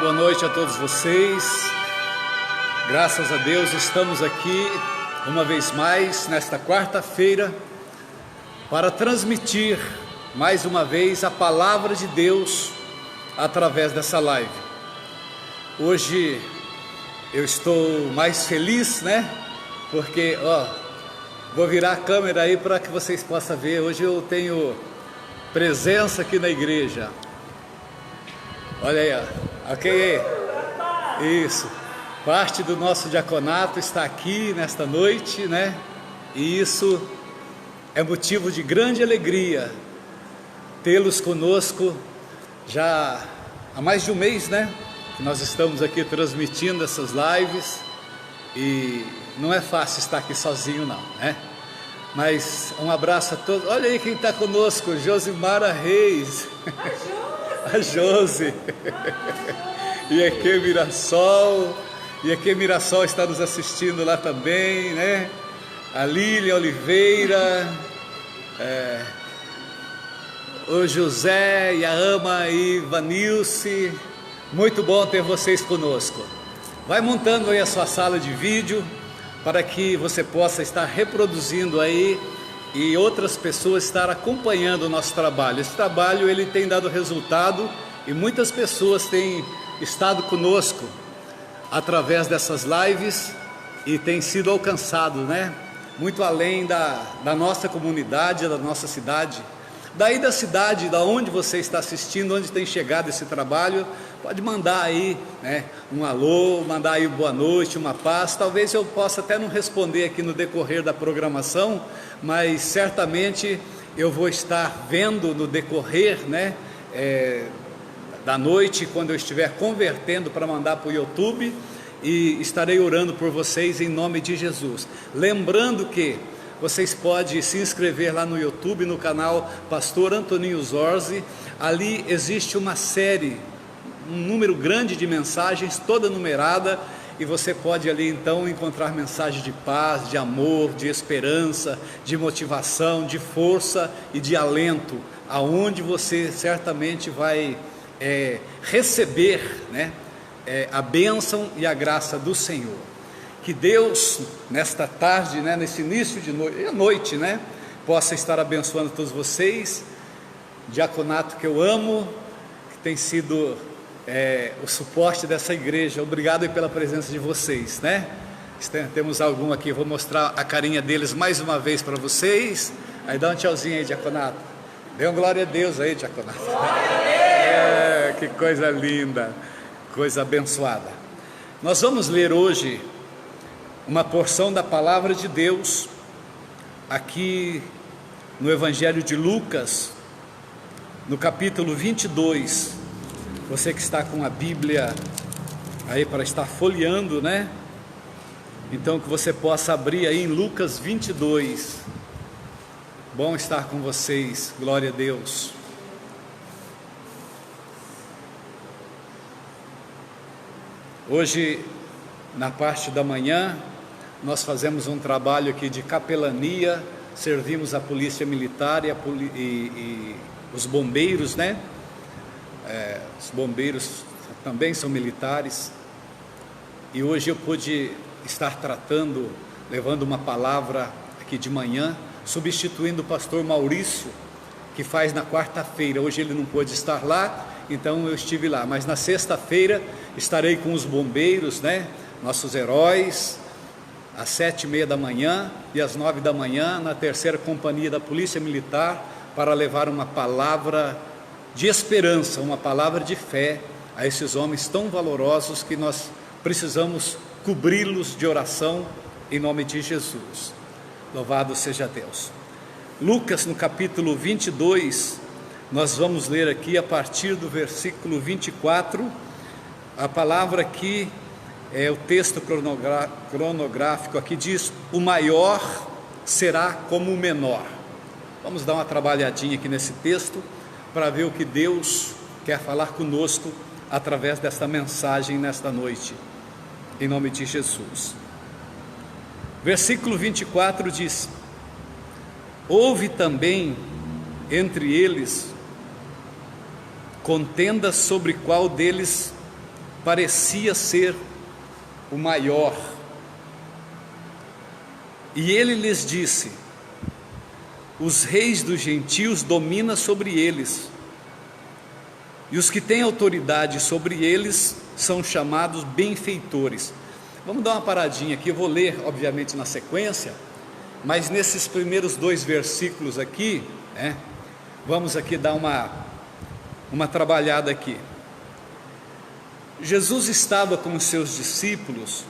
boa noite a todos vocês. Graças a Deus estamos aqui uma vez mais nesta quarta-feira para transmitir mais uma vez a palavra de Deus através dessa live. Hoje eu estou mais feliz, né? Porque, vou virar a câmera aí para que vocês possam ver. Hoje eu tenho presença aqui na igreja. Olha aí, ok? Isso. Parte do nosso diaconato está aqui nesta noite, né? E isso é motivo de grande alegria tê-los conosco já há mais de um mês, né? Que nós estamos aqui transmitindo essas lives e não é fácil estar aqui sozinho não, né? Mas um abraço a todos. Olha aí quem está conosco, Josimara Reis. A Josi. E aqui Mirassol. E aqui Mirassol está nos assistindo lá também, né? A Lília Oliveira. O José e a Ama e Vanilce. Muito bom ter vocês conosco. Vai montando aí a sua sala de vídeo para que você possa estar reproduzindo aí e outras pessoas estar acompanhando o nosso trabalho. Esse trabalho ele tem dado resultado e muitas pessoas têm estado conosco através dessas lives e tem sido alcançado, né? Muito além da nossa comunidade, da nossa cidade. Daí da cidade, da onde você está assistindo, onde tem chegado esse trabalho, pode mandar aí, né, um alô, mandar aí boa noite, uma paz. Talvez eu possa até não responder aqui no decorrer da programação, mas certamente eu vou estar vendo no decorrer, né, da noite, quando eu estiver convertendo para mandar para o YouTube, e estarei orando por vocês em nome de Jesus. Lembrando que vocês podem se inscrever lá no YouTube, no canal Pastor Antoninho Zorzi. Ali existe uma série, um número grande de mensagens, toda numerada, e você pode ali então encontrar mensagens de paz, de amor, de esperança, de motivação, de força e de alento, aonde você certamente vai receber, né, a bênção e a graça do Senhor. Que Deus, nesta tarde, né, nesse início de noite, né, possa estar abençoando todos vocês. Diaconato que eu amo, que tem sido o suporte dessa igreja. Obrigado pela presença de vocês, né? Temos algum aqui, vou mostrar a carinha deles mais uma vez para vocês. Aí dá um tchauzinho aí, diaconato. Dê uma glória a Deus aí, diaconato. Glória a Deus! Que coisa linda, coisa abençoada. Nós vamos ler hoje uma porção da palavra de Deus aqui no Evangelho de Lucas, no capítulo 22. Você que está com a Bíblia aí para estar folheando, né? Então que você possa abrir aí em Lucas 22. Bom estar com vocês, glória a Deus. Hoje, na parte da manhã, nós fazemos um trabalho aqui de capelania, servimos a polícia militar e os bombeiros, né? Os bombeiros também são militares, e hoje eu pude estar tratando, levando uma palavra aqui de manhã, substituindo o pastor Maurício, que faz na quarta-feira. Hoje ele não pôde estar lá, então eu estive lá, mas na sexta-feira estarei com os bombeiros, né? Nossos heróis, às 7h30 da manhã e às 9 da manhã, na terceira companhia da Polícia Militar, para levar uma palavra de esperança, uma palavra de fé a esses homens tão valorosos que nós precisamos cobri-los de oração em nome de Jesus. Louvado seja Deus. Lucas, no capítulo 22, nós vamos ler aqui a partir do versículo 24, a palavra aqui o texto cronográfico aqui diz: o maior será como o menor. Vamos dar uma trabalhadinha aqui nesse texto para ver o que Deus quer falar conosco através desta mensagem nesta noite, em nome de Jesus. Versículo 24 diz: houve também entre eles contendas sobre qual deles parecia ser o maior. E ele lhes disse: os reis dos gentios dominam sobre eles, e os que têm autoridade sobre eles são chamados benfeitores. Vamos dar uma paradinha aqui, eu vou ler obviamente na sequência, mas nesses primeiros 2 versículos aqui, vamos aqui dar uma trabalhada aqui. Jesus estava com os seus discípulos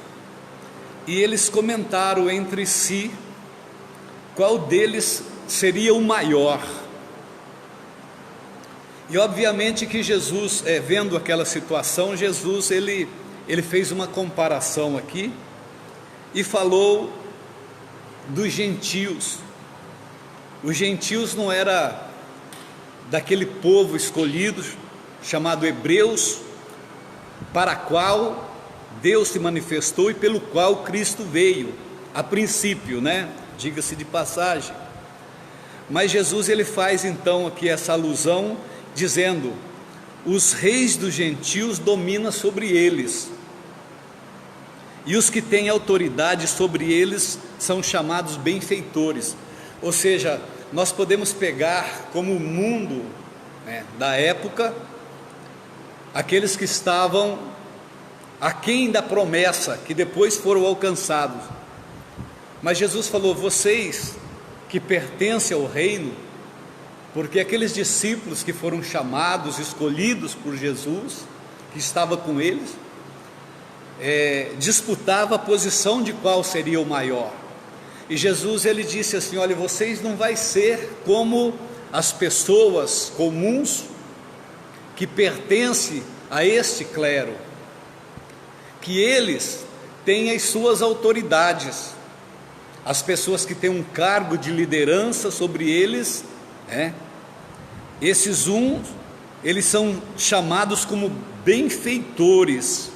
e eles comentaram entre si qual deles seria o maior. E obviamente que Jesus, vendo aquela situação, Jesus ele fez uma comparação aqui e falou dos gentios. Os gentios não era daquele povo escolhido chamado hebreus, para qual Deus se manifestou e pelo qual Cristo veio, a princípio, diga-se de passagem. Mas Jesus ele faz então aqui essa alusão, dizendo: os reis dos gentios dominam sobre eles, e os que têm autoridade sobre eles são chamados benfeitores. Ou seja, nós podemos pegar como o mundo da época, aqueles que estavam aquém da promessa, que depois foram alcançados. Mas Jesus falou: vocês que pertencem ao reino, porque aqueles discípulos que foram chamados, escolhidos por Jesus, que estava com eles, disputava a posição de qual seria o maior. E Jesus ele disse assim: olha, vocês não vai ser como as pessoas comuns que pertencem a este clero, que eles têm as suas autoridades, as pessoas que têm um cargo de liderança sobre eles, esses eles são chamados como benfeitores,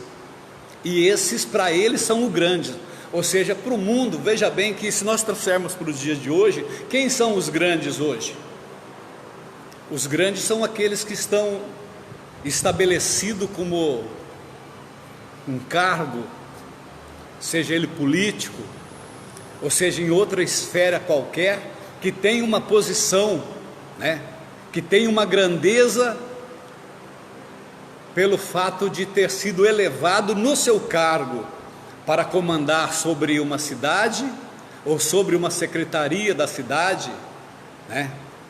e esses para eles são o grande. Ou seja, para o mundo, veja bem que se nós trouxermos para os dias de hoje, quem são os grandes hoje? Os grandes são aqueles que estão estabelecidos como um cargo, seja ele político, ou seja em outra esfera qualquer, que tem uma posição, que tem uma grandeza pelo fato de ter sido elevado no seu cargo para comandar sobre uma cidade, ou sobre uma secretaria da cidade,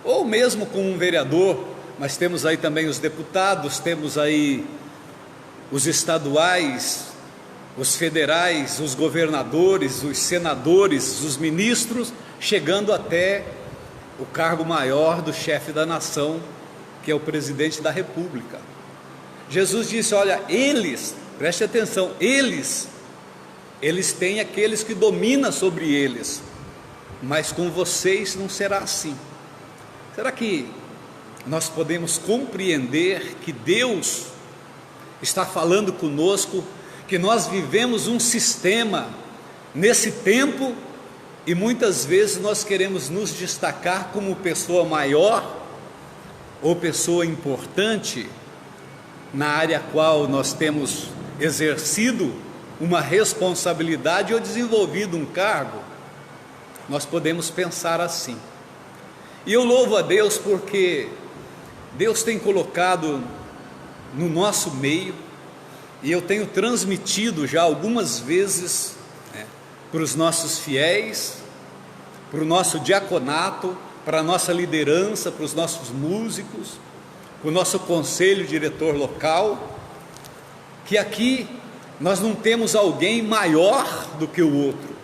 ou mesmo com um vereador. Mas temos aí também os deputados, temos aí os estaduais, os federais, os governadores, os senadores, os ministros, chegando até o cargo maior do chefe da nação, que é o presidente da república. Jesus disse: olha, eles, preste atenção, eles têm aqueles que dominam sobre eles, mas com vocês não será assim. Será que nós podemos compreender que Deus está falando conosco, que nós vivemos um sistema nesse tempo, e muitas vezes nós queremos nos destacar como pessoa maior, ou pessoa importante, na área qual nós temos exercido uma responsabilidade ou desenvolvido um cargo? Nós podemos pensar assim. E eu louvo a Deus porque Deus tem colocado no nosso meio, e eu tenho transmitido já algumas vezes para os nossos fiéis, para o nosso diaconato, para a nossa liderança, para os nossos músicos, para o nosso conselho diretor local, que aqui nós não temos alguém maior do que o outro,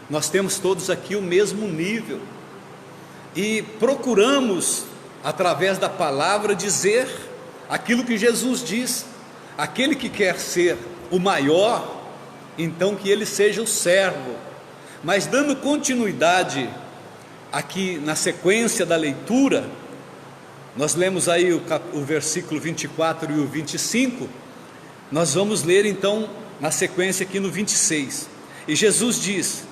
nós temos todos aqui o mesmo nível, e procuramos, através da palavra, dizer aquilo que Jesus diz: aquele que quer ser o maior, então que ele seja o servo. Mas dando continuidade aqui na sequência da leitura, nós lemos aí o versículo 24 e o 25, nós vamos ler então na sequência aqui no 26, e Jesus diz: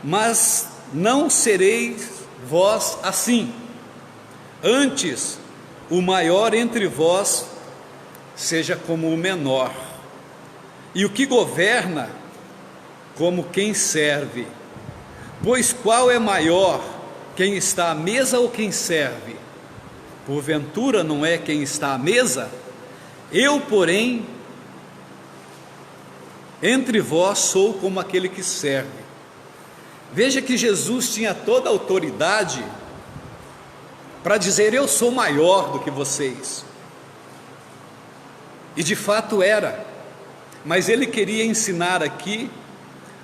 mas não sereis vós assim, antes o maior entre vós seja como o menor. e o que governa como quem serve. Pois qual é maior, quem está à mesa ou quem serve? Porventura não é quem está à mesa? Eu, porém, entre vós sou como aquele que serve. Veja que Jesus tinha toda a autoridade para dizer: eu sou maior do que vocês. E de fato era, mas ele queria ensinar aqui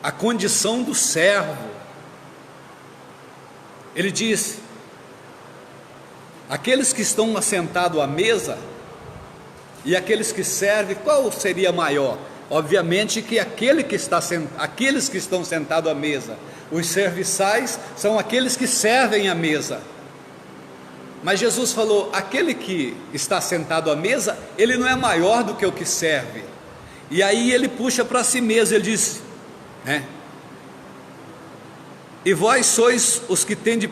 a condição do servo. Ele diz: aqueles que estão assentados à mesa e aqueles que servem, qual seria maior? Obviamente que aqueles que estão sentados à mesa. Os serviçais são aqueles que servem à mesa. Mas Jesus falou: aquele que está sentado à mesa, ele não é maior do que o que serve. E aí ele puxa para si mesmo, ele diz, e vós sois os que tendes,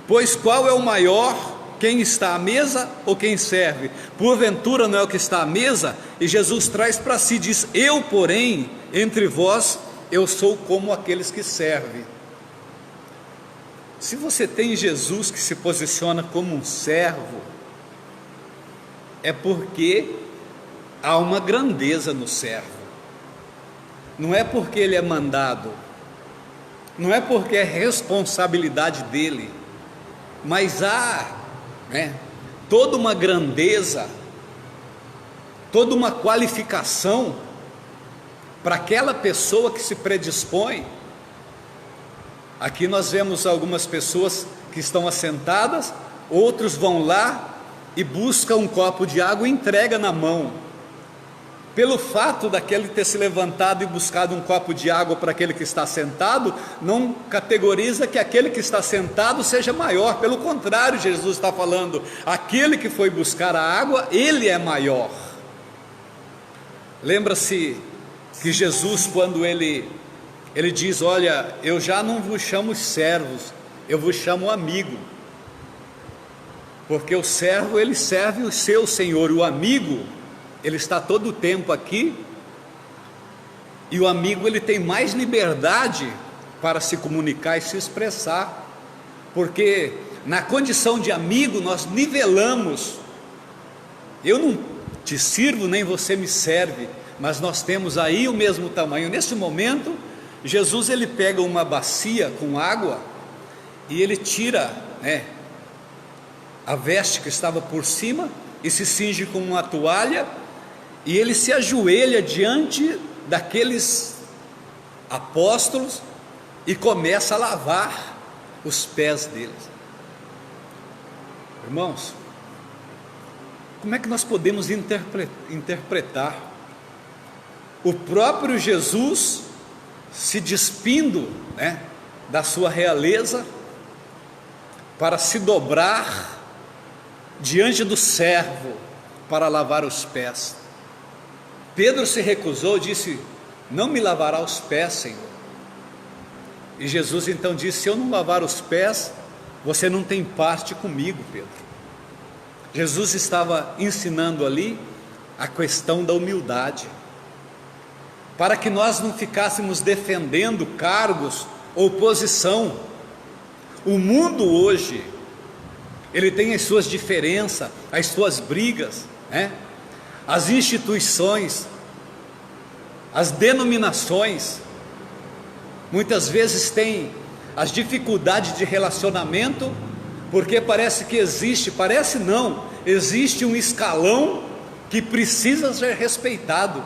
pois qual é o maior, quem está à mesa ou quem serve? Porventura não é o que está à mesa? E Jesus traz para si, diz: eu, porém, entre vós, eu sou como aqueles que servem. Se você tem Jesus que se posiciona como um servo, é porque há uma grandeza no servo. Não é porque ele é mandado, não é porque é responsabilidade dele, mas há toda uma grandeza, toda uma qualificação para aquela pessoa que se predispõe. Aqui nós vemos algumas pessoas que estão assentadas, outros vão lá e buscam um copo de água e entrega na mão. Pelo fato daquele ter se levantado e buscado um copo de água para aquele que está sentado, não categoriza que aquele que está sentado seja maior. Pelo contrário, Jesus está falando: aquele que foi buscar a água, ele é maior. Lembra-se que Jesus, quando ele diz: olha, eu já não vos chamo servos, eu vos chamo amigo. Porque o servo, ele serve o seu senhor, o amigo, ele está todo o tempo aqui, e o amigo, ele tem mais liberdade para se comunicar e se expressar, porque na condição de amigo nós nivelamos. Eu não te sirvo, nem você me serve, mas nós temos aí o mesmo tamanho. Nesse momento, Jesus, ele pega uma bacia com água e ele tira a veste que estava por cima e se cinge com uma toalha, e ele se ajoelha diante daqueles apóstolos e começa a lavar os pés deles. Irmãos, como é que nós podemos interpretar o próprio Jesus se despindo da sua realeza para se dobrar diante do servo para lavar os pés? Pedro se recusou, disse: não me lavará os pés, Senhor. E Jesus então disse: se eu não lavar os pés, você não tem parte comigo, Pedro. Jesus estava ensinando ali a questão da humildade, para que nós não ficássemos defendendo cargos ou posição. O mundo hoje, ele tem as suas diferenças, as suas brigas, as instituições, as denominações, muitas vezes tem as dificuldades de relacionamento, porque parece que existe um escalão que precisa ser respeitado,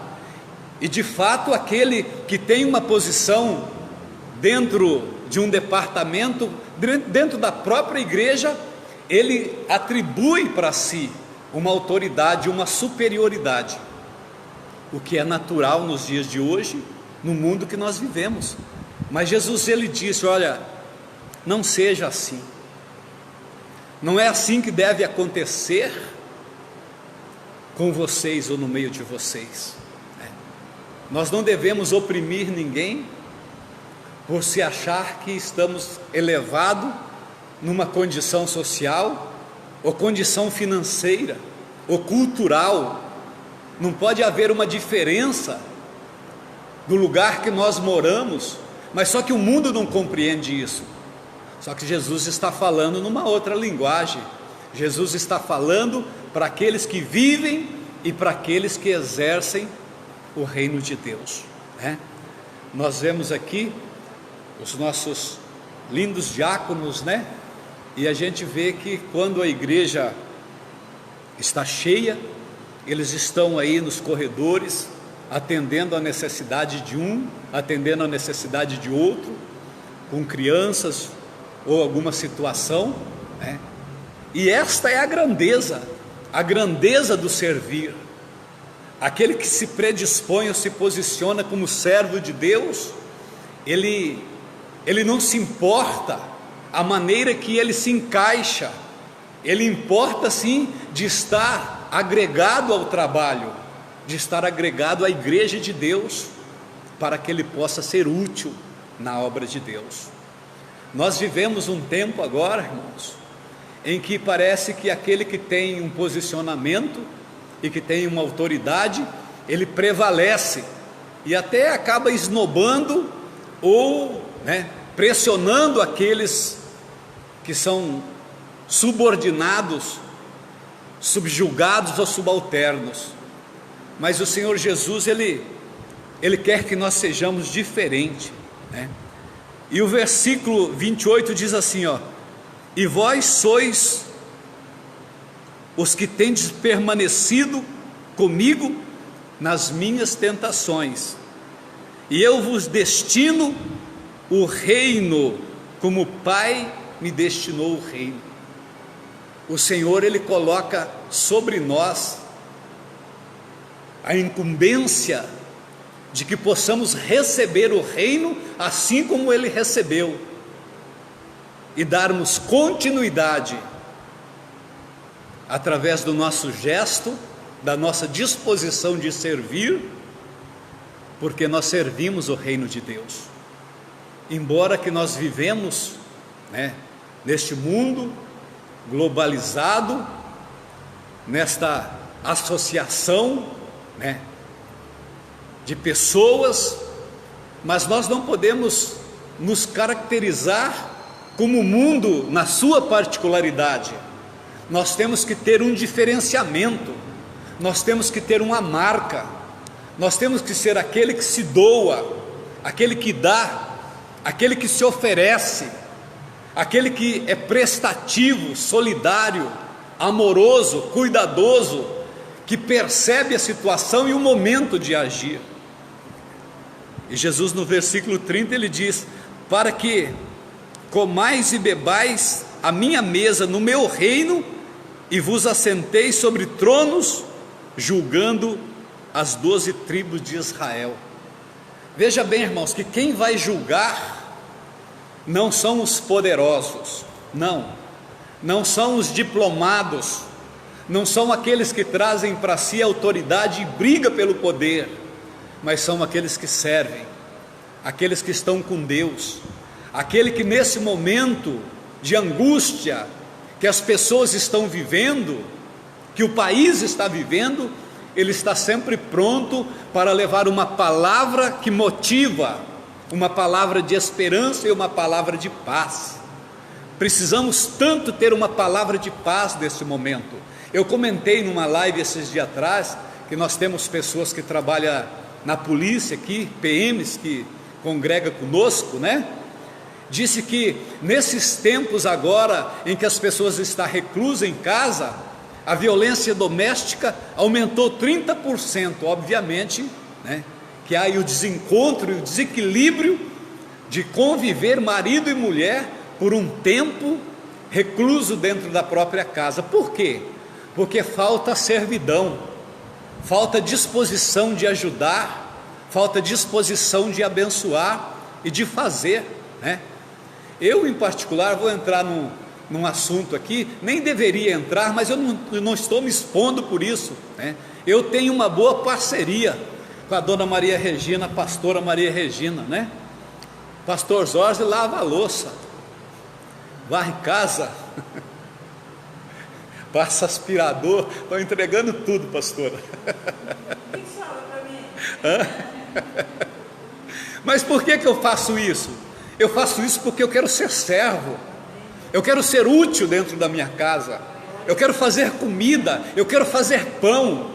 e de fato aquele que tem uma posição dentro de um departamento, dentro da própria igreja, ele atribui para si uma autoridade, uma superioridade, o que é natural nos dias de hoje, no mundo que nós vivemos. Mas Jesus, ele disse: olha, não seja assim, não é assim que deve acontecer com vocês ou no meio de vocês. Nós não devemos oprimir ninguém por se achar que estamos elevados numa condição social, ou condição financeira, ou cultural. não pode haver uma diferença do lugar que nós moramos, mas só que o mundo não compreende isso. Só que Jesus está falando numa outra linguagem. Jesus está falando para aqueles que vivem e para aqueles que exercem o reino de Deus, né? Nós vemos aqui os nossos lindos diáconos, né? E a gente vê que quando a igreja está cheia, eles estão aí nos corredores, atendendo a necessidade de um, atendendo a necessidade de outro, com crianças ou alguma situação, né? E esta é a grandeza do servir. Aquele que se predispõe ou se posiciona como servo de Deus, ele não se importa a maneira que ele se encaixa, ele importa sim de estar agregado ao trabalho, de estar agregado à igreja de Deus, para que ele possa ser útil na obra de Deus. Nós vivemos um tempo agora, irmãos, em que parece que aquele que tem um posicionamento e que tem uma autoridade, ele prevalece e até acaba esnobando ou, né, pressionando aqueles que são subordinados, subjugados ou subalternos. Mas o Senhor Jesus, Ele quer que nós sejamos diferentes, né? E o versículo 28 diz assim, ó: e vós sois os que tendes permanecido comigo nas minhas tentações, e eu vos destino o reino, como o Pai me destinou o reino. O Senhor, Ele coloca sobre nós a incumbência de que possamos receber o reino assim como Ele recebeu, e darmos continuidade através do nosso gesto, da nossa disposição de servir, porque nós servimos o reino de Deus. Embora que nós vivemos, né, neste mundo globalizado, nesta associação, né, de pessoas, mas nós não podemos nos caracterizar como o mundo na sua particularidade. Nós temos que ter um diferenciamento, nós temos que ter uma marca, nós temos que ser aquele que se doa, aquele que dá, aquele que se oferece, aquele que é prestativo, solidário, amoroso, cuidadoso, que percebe a situação e o momento de agir. E Jesus, no versículo 30, ele diz: para que comais e bebais a minha mesa no meu reino, e vos assenteis sobre tronos, julgando as 12 tribos de Israel. Veja bem, irmãos, que quem vai julgar não são os poderosos, não são os diplomados, não são aqueles que trazem para si autoridade e briga pelo poder, mas são aqueles que servem, aqueles que estão com Deus, aquele que nesse momento de angústia que as pessoas estão vivendo, que o país está vivendo, ele está sempre pronto para levar uma palavra que motiva, uma palavra de esperança e uma palavra de paz. Precisamos tanto ter uma palavra de paz nesse momento. Eu comentei numa live esses dias atrás, que nós temos pessoas que trabalham na polícia aqui, PMs que congrega conosco, né? Disse que nesses tempos agora, em que as pessoas estão reclusas em casa, a violência doméstica aumentou 30%, obviamente, né? Que há aí o desencontro e o desequilíbrio de conviver marido e mulher por um tempo recluso dentro da própria casa. Por quê? Porque falta servidão, falta disposição de ajudar, falta disposição de abençoar e de fazer, né? Eu em particular vou entrar num assunto aqui, nem deveria entrar, mas eu não estou me expondo por isso, né? Eu tenho uma boa parceria com a dona Maria Regina, a pastora Maria Regina, né? Pastor Jorge lava a louça, varre casa, passa aspirador, estão entregando tudo, pastora. O que sobra para mim? Mas por que eu faço isso? Eu faço isso porque eu quero ser servo, eu quero ser útil dentro da minha casa, eu quero fazer comida, eu quero fazer pão,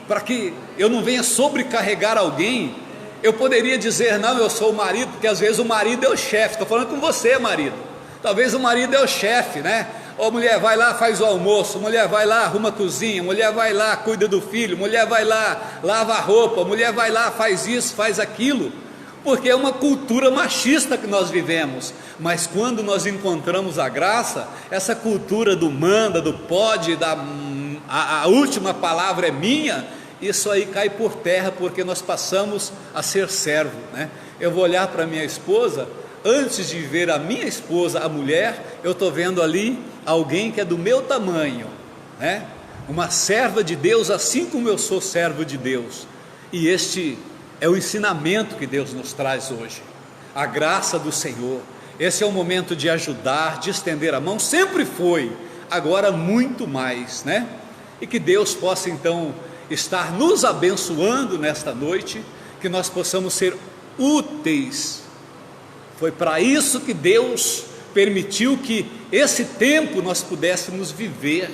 para que eu não venha sobrecarregar alguém. Eu poderia dizer, não, eu sou o marido, porque às vezes o marido é o chefe. Estou falando com você, marido. Talvez o marido é o chefe, né? Ou mulher, vai lá, faz o almoço. Mulher, vai lá, arruma a cozinha. Mulher, vai lá, cuida do filho. Mulher, vai lá, lava a roupa. Mulher, vai lá, faz isso, faz aquilo. Porque é uma cultura machista que nós vivemos. Mas quando nós encontramos a graça, essa cultura do manda, do pode, a última palavra é minha, isso aí cai por terra, porque nós passamos a ser servo, né? Eu vou olhar para minha esposa, antes de ver a minha esposa, a mulher, eu estou vendo ali alguém que é do meu tamanho, né? Uma serva de Deus, assim como eu sou servo de Deus. E este é o ensinamento que Deus nos traz hoje, a graça do Senhor. Esse é o momento de ajudar, de estender a mão, sempre foi, agora muito mais, né? E que Deus possa então estar nos abençoando nesta noite, que nós possamos ser úteis. Foi para isso que Deus permitiu que esse tempo nós pudéssemos viver,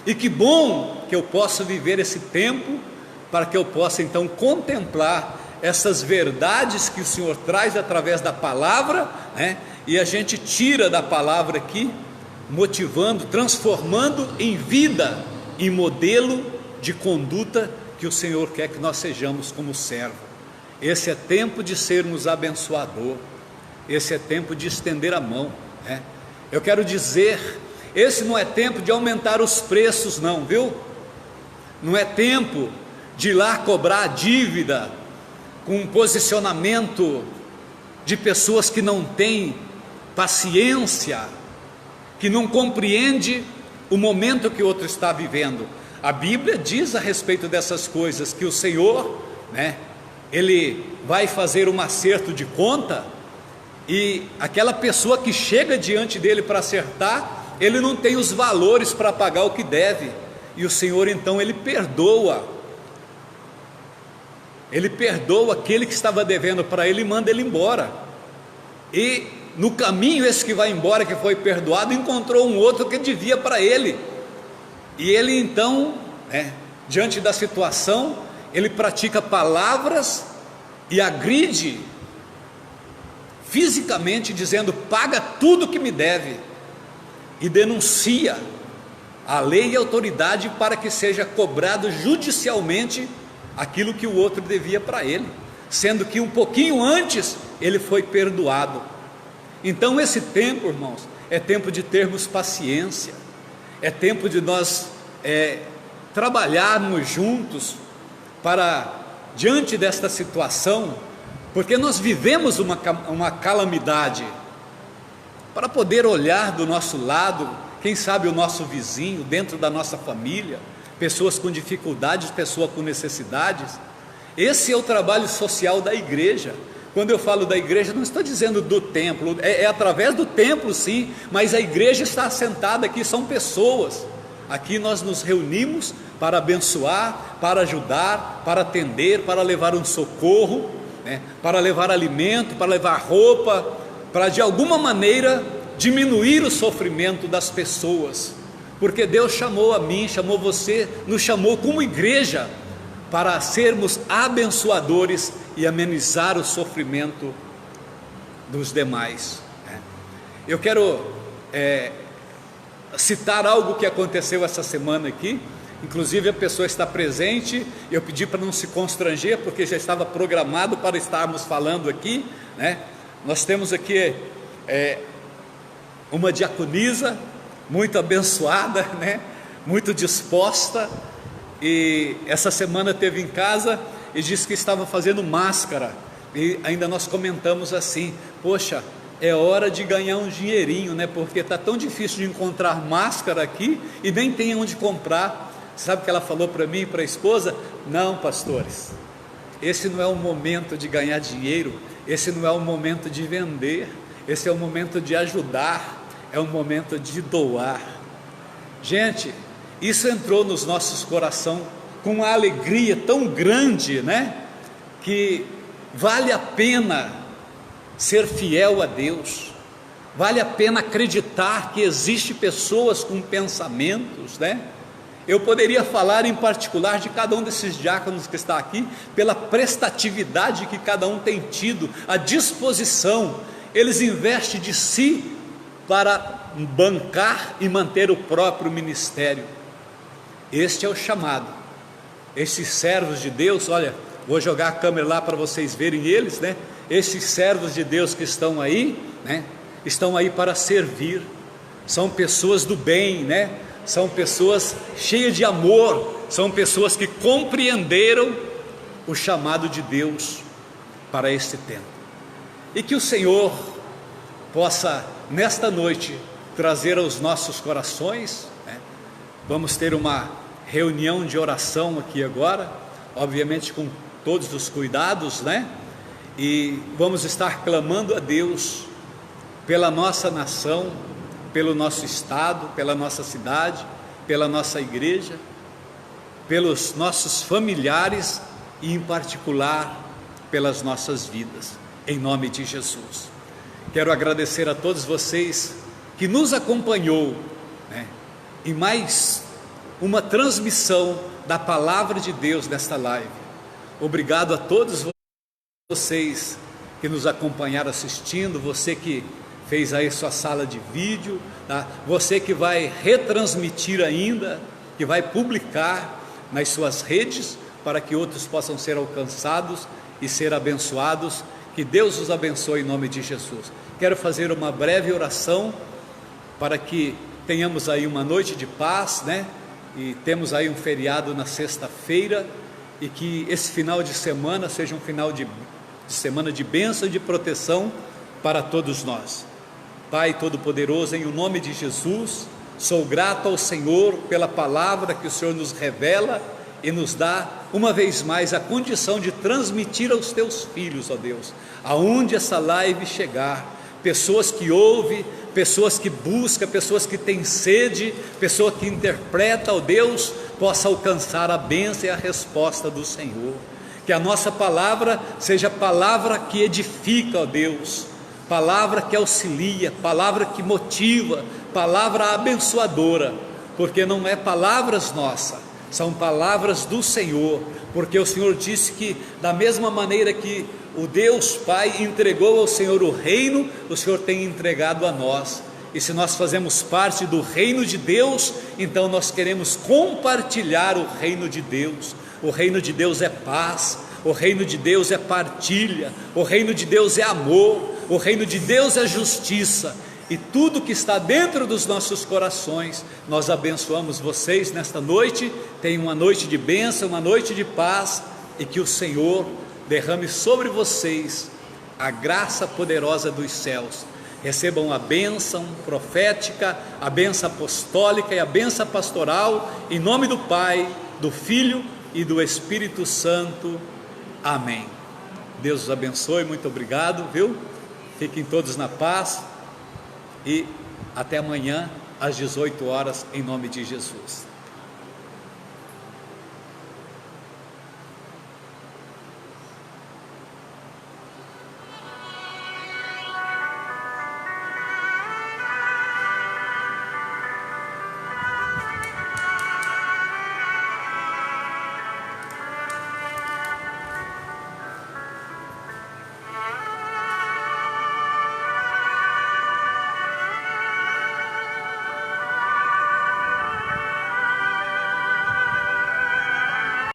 e que bom que eu possa viver esse tempo, para que eu possa então contemplar essas verdades que o Senhor traz através da palavra, né? E a gente tira da palavra aqui, motivando, transformando em vida, em modelo de conduta que o Senhor quer que nós sejamos como servo. Esse é tempo de sermos abençoador, esse é tempo de estender a mão, né? Eu quero dizer, esse não é tempo de aumentar os preços não, viu? Não é tempo de ir lá cobrar a dívida com um posicionamento de pessoas que não têm paciência, que não compreende o momento que o outro está vivendo. A Bíblia diz a respeito dessas coisas, que o Senhor, né, Ele vai fazer um acerto de conta, e aquela pessoa que chega diante dele para acertar, ele não tem os valores para pagar o que deve, e o Senhor então Ele perdoa aquele que estava devendo para ele e manda ele embora. E no caminho, esse que vai embora, que foi perdoado, encontrou um outro que devia para ele. E ele então, diante da situação, ele pratica palavras e agride fisicamente, dizendo: paga tudo que me deve, e denuncia a lei e a autoridade para que seja cobrado judicialmente aquilo que o outro devia para ele, sendo que um pouquinho antes ele foi perdoado. Então esse tempo, irmãos, é tempo de termos paciência, é tempo de nós trabalharmos juntos para, diante desta situação, porque nós vivemos uma calamidade, para poder olhar do nosso lado, quem sabe o nosso vizinho, dentro da nossa família, pessoas com dificuldades, pessoas com necessidades. Esse é o trabalho social da igreja. Quando eu falo da igreja, não estou dizendo do templo, é através do templo sim, mas a igreja está assentada aqui, são pessoas. Aqui nós nos reunimos para abençoar, para ajudar, para atender, para levar um socorro, para levar alimento, para levar roupa, para de alguma maneira diminuir o sofrimento das pessoas, porque Deus chamou a mim, chamou você, nos chamou como igreja para sermos abençoadores e amenizar o sofrimento dos demais. Eu quero citar algo que aconteceu essa semana aqui, inclusive a pessoa está presente, eu pedi para não se constranger, porque já estava programado para estarmos falando aqui, Nós temos aqui uma diaconisa muito abençoada, muito disposta, e essa semana esteve em casa e disse que estava fazendo máscara, e ainda nós comentamos assim: poxa, é hora de ganhar um dinheirinho, porque está tão difícil de encontrar máscara aqui e nem tem onde comprar. Sabe o que ela falou para mim e para a esposa? Não, pastores, esse não é o momento de ganhar dinheiro, esse não é o momento de vender, esse é o momento de ajudar, é o momento de doar. Gente, isso entrou nos nossos corações com uma alegria tão grande, né? Que vale a pena ser fiel a Deus, vale a pena acreditar que existe pessoas com pensamentos, né? Eu poderia falar em particular de cada um desses diáconos que está aqui, pela prestatividade que cada um tem tido, a disposição, eles investem de si para bancar e manter o próprio ministério. Este é o chamado. Esses servos de Deus, olha, vou jogar a câmera lá para vocês verem eles, né? Esses servos de Deus que estão aí, né? Estão aí para servir, são pessoas do bem, né? São pessoas cheias de amor, são pessoas que compreenderam o chamado de Deus para este tempo. E que o Senhor possa, nesta noite, trazer aos nossos corações, né? Vamos ter uma reunião de oração aqui agora, obviamente com todos os cuidados, né? E vamos estar clamando a Deus pela nossa nação, pelo nosso estado, pela nossa cidade, pela nossa igreja, pelos nossos familiares e em particular pelas nossas vidas, em nome de Jesus. Quero agradecer a todos vocês que nos acompanhou, né, em mais uma transmissão da palavra de Deus nesta live. Obrigado a todos vocês que nos acompanharam assistindo, você que fez aí sua sala de vídeo, tá? Você que vai retransmitir ainda, que vai publicar nas suas redes, para que outros possam ser alcançados e ser abençoados. Que Deus os abençoe em nome de Jesus. Quero fazer uma breve oração para que tenhamos aí uma noite de paz, né? E temos aí um feriado na sexta-feira, e que esse final de semana seja um final de semana de bênção e de proteção para todos nós. Pai Todo-Poderoso, em o nome de Jesus, sou grato ao Senhor pela palavra que o Senhor nos revela e nos dá uma vez mais a condição de transmitir aos teus filhos, ó Deus, aonde essa live chegar, pessoas que ouvem, pessoas que buscam, pessoas que têm sede, pessoa que interpreta, ó Deus, possa alcançar a bênção e a resposta do Senhor. Que a nossa palavra seja palavra que edifica, ó Deus, palavra que auxilia, palavra que motiva, palavra abençoadora, porque não é palavras nossas, são palavras do Senhor, porque o Senhor disse que da mesma maneira que o Deus Pai entregou ao Senhor o reino, o Senhor tem entregado a nós. E se nós fazemos parte do reino de Deus, então nós queremos compartilhar o reino de Deus. O reino de Deus é paz, o reino de Deus é partilha, o reino de Deus é amor, o reino de Deus é justiça. E tudo que está dentro dos nossos corações, nós abençoamos vocês nesta noite. Tenham uma noite de bênção, uma noite de paz, e que o Senhor derrame sobre vocês a graça poderosa dos céus. Recebam a bênção profética, a bênção apostólica e a bênção pastoral, em nome do Pai, do Filho e do Espírito Santo. Amém. Deus os abençoe, muito obrigado, viu? Fiquem todos na paz e até amanhã às 18 horas, em nome de Jesus.